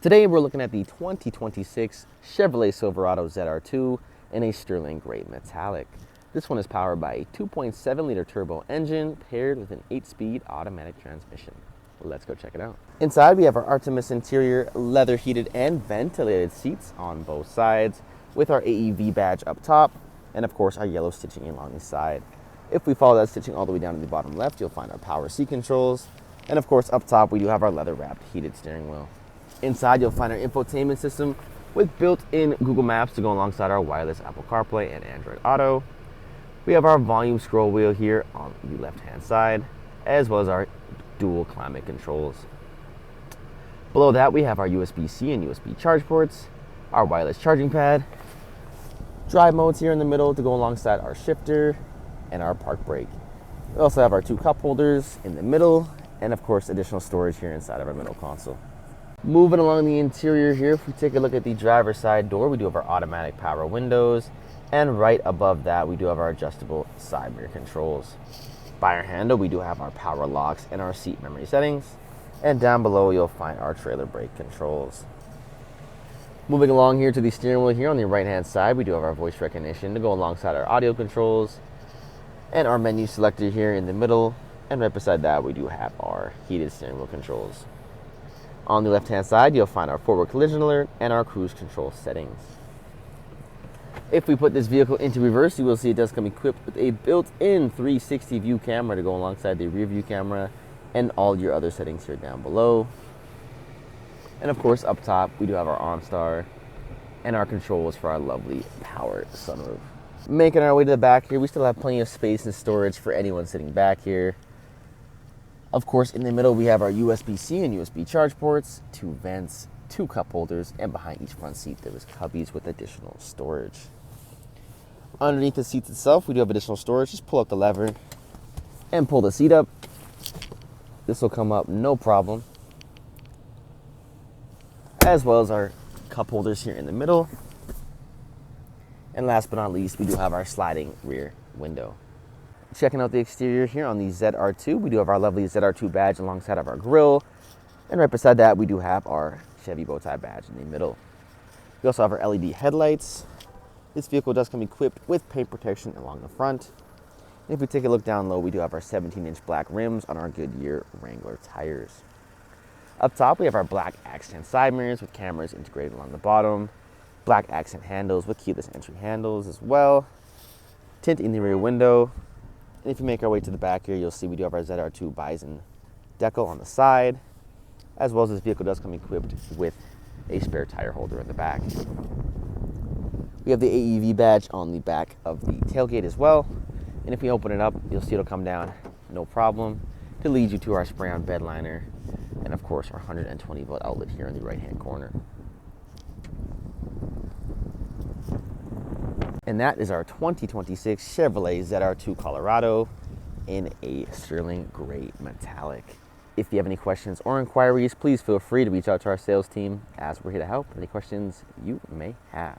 Today we're looking at the 2026 Chevrolet Silverado ZR2 in a sterling gray metallic. This one is powered by a 2.7 liter turbo engine paired with an 8-speed automatic transmission. Let's go check it out. Inside we have our Artemis interior, leather heated and ventilated seats on both sides with our AEV badge up top and of course our yellow stitching along the side. If we follow that stitching all the way down to the bottom left, you'll find our power seat controls, and of course up top we do have our leather wrapped heated steering wheel. Inside, you'll find our infotainment system with built-in Google Maps to go alongside our wireless Apple CarPlay and Android Auto. We have our volume scroll wheel here on the left-hand side, as well as our dual climate controls. Below that, we have our USB-C and USB charge ports, our wireless charging pad, drive modes here in the middle to go alongside our shifter and our park brake. We also have our 2 cup holders in the middle, and of course, additional storage here inside of our middle console. Moving along the interior here, if we take a look at the driver's side door, we do have our automatic power windows, and right above that, we do have our adjustable side mirror controls. By our handle, we do have our power locks and our seat memory settings, and down below, you'll find our trailer brake controls. Moving along here to the steering wheel here on the right-hand side, we do have our voice recognition to go alongside our audio controls, and our menu selector here in the middle, and right beside that, we do have our heated steering wheel controls. On the left-hand side, you'll find our forward collision alert and our cruise control settings. If we put this vehicle into reverse, you will see it does come equipped with a built-in 360 view camera to go alongside the rear view camera and all your other settings here down below. And of course, up top, we do have our OnStar and our controls for our lovely power sunroof. Making our way to the back here, we still have plenty of space and storage for anyone sitting back here. Of course, in the middle, we have our USB-C and USB charge ports, 2 vents, 2 cup holders, and behind each front seat, there is cubbies with additional storage. Underneath the seats itself, we do have additional storage. Just pull up the lever and pull the seat up. This will come up no problem. As well as our cup holders here in the middle. And last but not least, we do have our sliding rear window. Checking out the exterior here on the ZR2, we do have our lovely ZR2 badge alongside of our grille. And right beside that, we do have our Chevy bow tie badge in the middle. We also have our LED headlights. This vehicle does come equipped with paint protection along the front. And if we take a look down low, we do have our 17-inch black rims on our Goodyear Wrangler tires. Up top, we have our black accent side mirrors with cameras integrated along the bottom. Black accent handles with keyless entry handles as well. Tint in the rear window. And if you make our way to the back here, you'll see we do have our ZR2 Bison decal on the side, as well as this vehicle does come equipped with a spare tire holder in the back. We have the AEV badge on the back of the tailgate as well. And if we open it up, you'll see it'll come down no problem to lead you to our spray-on bed liner and of course our 120 volt outlet here in the right-hand corner. And that is our 2026 Chevrolet ZR2 Colorado in a sterling gray metallic. If you have any questions or inquiries, please feel free to reach out to our sales team as we're here to help with any questions you may have.